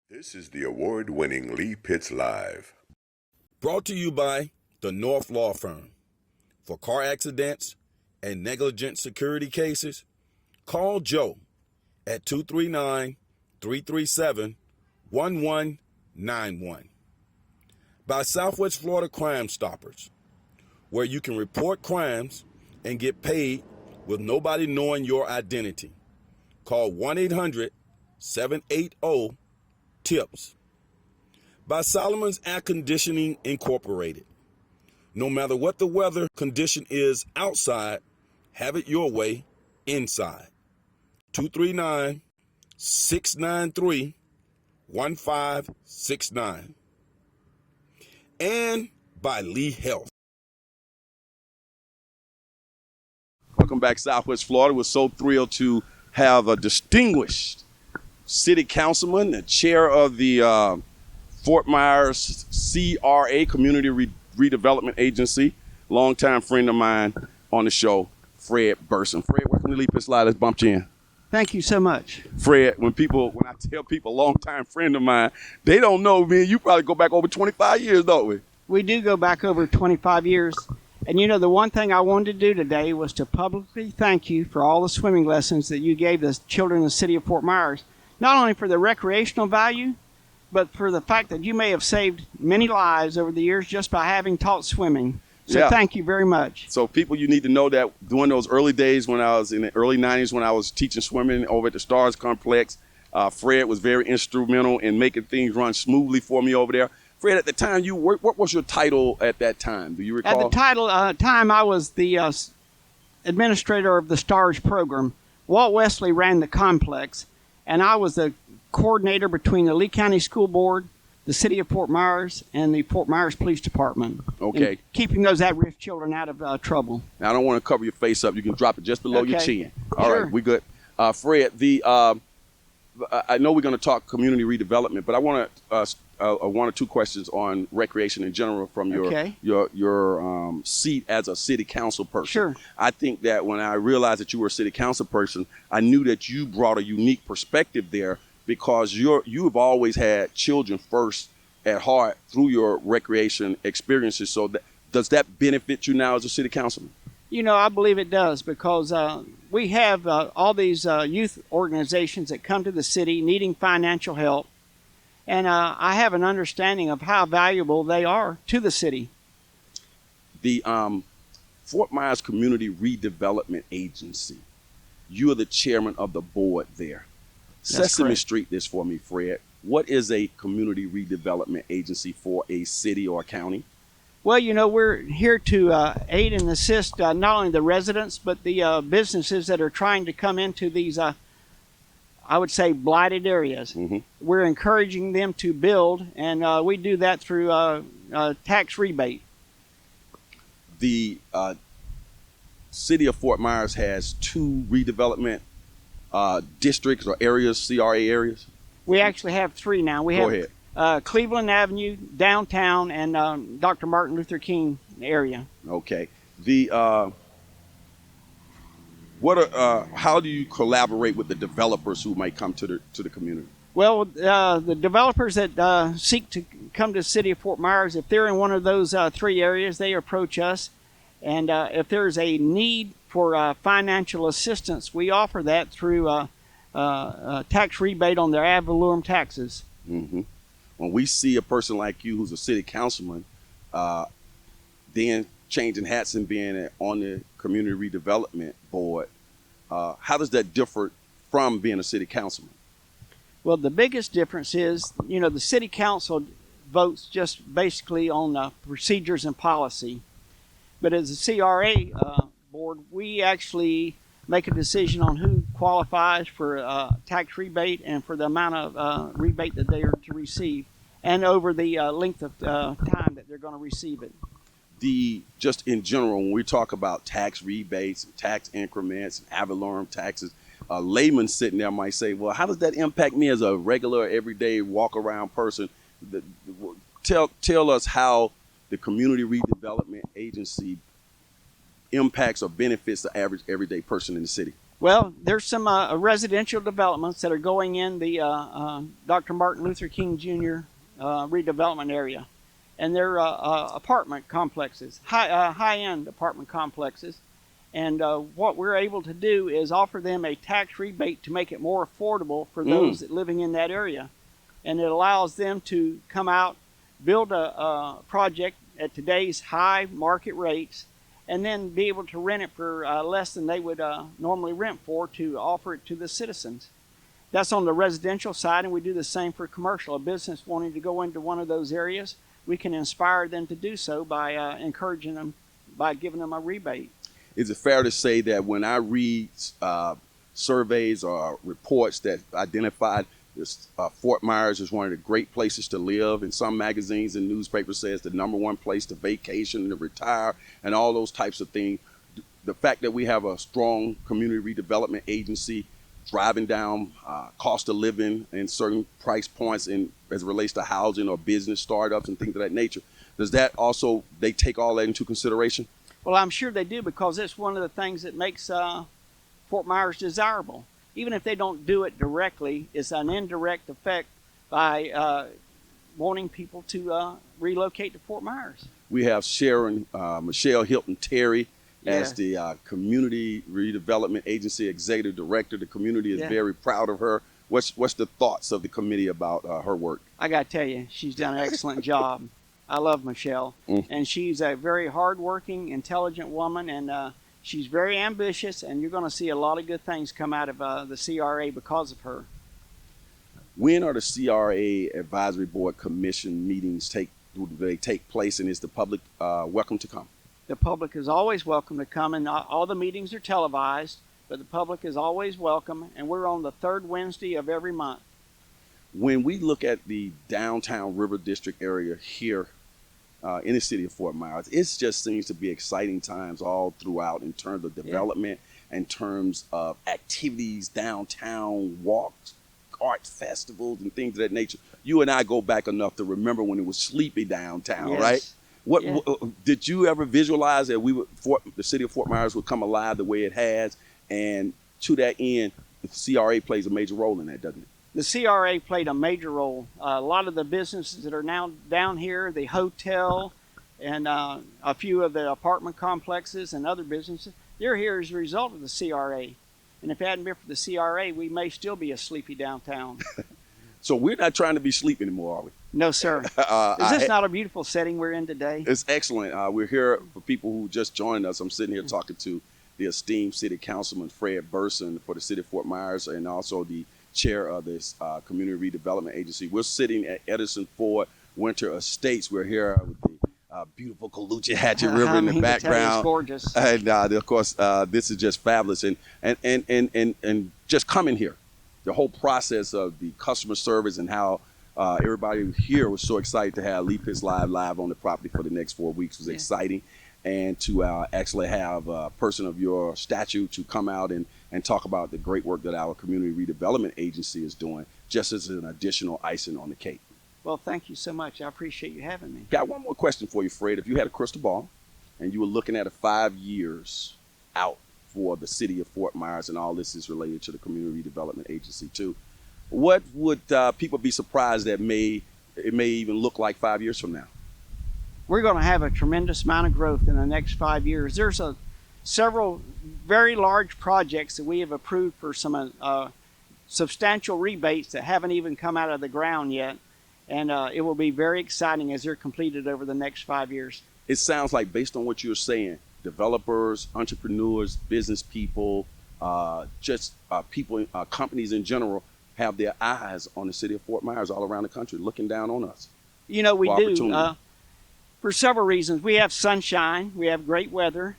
This is the award-winning Lee Pitts Live. Brought to you by the North Law Firm. For car accidents and negligent security cases, call Joe at 239-337-1191. By Southwest Florida Crime Stoppers, where you can report crimes and get paid with nobody knowing your identity. Call 1-800-780-TIPS. By Solomon's Air Conditioning Incorporated. No matter what the weather condition is outside, have it your way inside. 239-693-1569. And by Lee Health. Welcome back, Southwest Florida. We're so thrilled to have a distinguished city councilman, the chair of the Fort Myers CRA, Community Redevelopment Agency, longtime friend of mine on the show, Fred Burson. Fred, welcome to Lee Pitts Live. Let's bump you in. Thank you so much. Fred, when I tell people longtime friend of mine, they don't know me. You probably go back over 25 years, don't we? We do go back over 25 years. And you know, the one thing I wanted to do today was to publicly thank you for all the swimming lessons that you gave the children in the city of Fort Myers, not only for the recreational value, but for the fact that you may have saved many lives over the years just by having taught swimming. So Thank you very much. So people, you need to know that during those early days when I was in the early 90s, when I was teaching swimming over at the Stars Complex, Fred was very instrumental in making things run smoothly for me over there. Fred, at the time you worked, what was your title at that time? Do you recall? At the time, I was the administrator of the Stars program. Walt Wesley ran the complex, and I was the coordinator between the Lee County School Board, the City of Fort Myers, and the Fort Myers Police Department. Okay. Keeping those at-risk children out of trouble. Now, I don't want to cover your face up. You can drop it just below your chin. All Sure. right, we good. Fred, I know we're going to talk community redevelopment, but I want to one or two questions on recreation in general from your seat as a city council person. Sure. I think that when I realized that you were a city council person, I knew that you brought a unique perspective there because you have always had children first at heart through your recreation experiences. So does that benefit you now as a city councilman? You know, I believe it does because we have all these youth organizations that come to the city needing financial help. And I have an understanding of how valuable they are to the city. The Fort Myers Community Redevelopment Agency, you are the chairman of the board there. That's Sesame correct. Street this for me, Fred. What is a community redevelopment agency for a city or a county? Well, you know, we're here to aid and assist not only the residents, but the businesses that are trying to come into these, I would say, blighted areas. Mm-hmm. We're encouraging them to build, and we do that through tax rebate. The city of Fort Myers has two redevelopment districts or areas, CRA areas. We actually have three now. We Go have ahead. Cleveland Avenue, downtown, and Dr. Martin Luther King area. Okay. How do you collaborate with the developers who might come to the community? Well, the developers that seek to come to the city of Fort Myers, if they're in one of those three areas, they approach us. And if there's a need for financial assistance, we offer that through tax rebate on their ad valorem taxes. Mm-hmm. When we see a person like you who's a city councilman, then changing hats and being on the community redevelopment board, how does that differ from being a city councilman? Well, the biggest difference is, you know, the city council votes just basically on procedures and policy. But as a CRA board, we actually make a decision on who qualifies for tax rebate and for the amount of rebate that they are to receive, and over the length of time that they're going to receive it. Just in general, when we talk about tax rebates, tax increments, ad valorem taxes, a layman sitting there might say, well, how does that impact me as a regular, everyday, walk-around person? Tell us how the Community Redevelopment Agency impacts or benefits the average, everyday person in the city. Well, there's some residential developments that are going in the Dr. Martin Luther King Jr. Redevelopment area, and they're apartment complexes, high-end apartment complexes. And what we're able to do is offer them a tax rebate to make it more affordable for those that living in that area, and it allows them to come out, build a project at today's high market rates, and then be able to rent it for less than they would normally rent for, to offer it to the citizens. That's on the residential side, and we do the same for commercial. A business wanting to go into one of those areas, we can inspire them to do so by encouraging them, by giving them a rebate. Is it fair to say that when I read surveys or reports that identified this, Fort Myers is one of the great places to live, and some magazines and newspapers say it's the #1 place to vacation, to retire, and all those types of things? The fact that we have a strong community redevelopment agency driving down cost of living and certain price points as it relates to housing or business startups and things of that nature, does that also, they take all that into consideration? Well, I'm sure they do, because it's one of the things that makes Fort Myers desirable. Even if they don't do it directly, it's an indirect effect by wanting people to relocate to Fort Myers. We have Sharon, Michelle Hilton Terry as Yes. the Community Redevelopment Agency Executive Director. The community is Yeah. very proud of her. What's the thoughts of the committee about her work? I got to tell you, she's done an excellent job. I love Michelle, and she's a very hardworking, intelligent woman, and she's very ambitious, and you're going to see a lot of good things come out of the CRA because of her. When are the CRA Advisory Board Commission meetings do they take place, and is the public welcome to come? The public is always welcome to come, and all the meetings are televised, but the public is always welcome, and we're on the third Wednesday of every month. When we look at the downtown River District area here in the city of Fort Myers, it just seems to be exciting times all throughout in terms of development, in terms of activities, downtown walks, art festivals, and things of that nature. You and I go back enough to remember when it was sleepy downtown, Yes. right? What did you ever visualize that the city of Fort Myers would come alive the way it has? And to that end, the CRA plays a major role in that, doesn't it? The CRA played a major role. A lot of the businesses that are now down here, the hotel, and a few of the apartment complexes and other businesses, they're here as a result of the CRA. And if it hadn't been for the CRA, we may still be a sleepy downtown. So we're not trying to be sleepy anymore, are we? No, sir. Is this not a beautiful setting we're in today? It's excellent. We're here for people who just joined us. I'm sitting here talking to the esteemed City Councilman Fred Burson for the City of Fort Myers, and also the chair of this Community Redevelopment Agency. We're sitting at Edison Ford Winter Estates. We're here with the beautiful Caloochee-Hatchet River in the background. It's gorgeous. And of course, this is just fabulous. And just coming here, the whole process of the customer service and how everybody here was so excited to have Lee Pitts live on the property for the next 4 weeks was exciting. And to actually have a person of your stature to come out and talk about the great work that our Community Redevelopment Agency is doing, just as an additional icing on the cake. Well, thank you so much. I appreciate you having me. Got one more question for you, Fred. If you had a crystal ball and you were looking at 5 years out for the city of Fort Myers, and all this is related to the Community Redevelopment Agency too, what would people be surprised that it may even look like 5 years from now? We're going to have a tremendous amount of growth in the next 5 years. There's several very large projects that we have approved for some substantial rebates that haven't even come out of the ground yet. And it will be very exciting as they're completed over the next 5 years. It sounds like, based on what you're saying, developers, entrepreneurs, business people, people, companies in general, have their eyes on the city of Fort Myers all around the country, looking down on us. You know, we do. For several reasons. We have sunshine, we have great weather,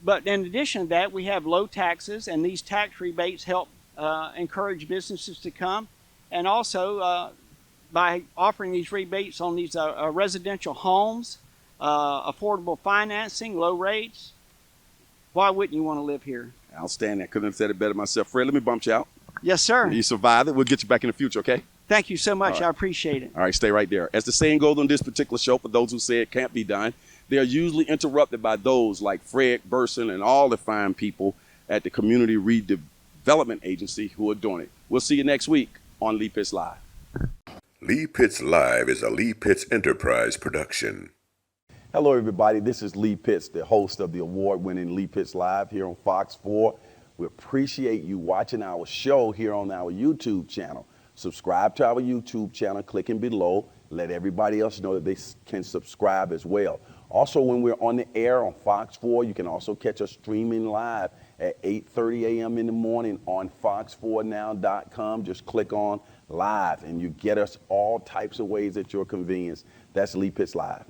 but in addition to that, we have low taxes, and these tax rebates help encourage businesses to come. And also, by offering these rebates on these residential homes, affordable financing, low rates, why wouldn't you want to live here? Outstanding. I couldn't have said it better myself. Fred, let me bump you out. Yes, sir. You survived it. We'll get you back in the future, okay? Thank you so much. All right. I appreciate it. All right, stay right there. As the saying goes on this particular show, for those who say it can't be done, they are usually interrupted by those like Fred Burson and all the fine people at the Community Redevelopment Agency who are doing it. We'll see you next week on Lee Pitts Live. Lee Pitts Live is a Lee Pitts Enterprise production. Hello, everybody. This is Lee Pitts, the host of the award-winning Lee Pitts Live here on Fox 4. We appreciate you watching our show here on our YouTube channel. Subscribe to our YouTube channel, clicking below. Let everybody else know that they can subscribe as well. Also, when we're on the air on Fox 4, you can also catch us streaming live at 8:30 a.m. in the morning on fox4now.com. Just click on live and you get us all types of ways at your convenience. That's Lee Pitts Live.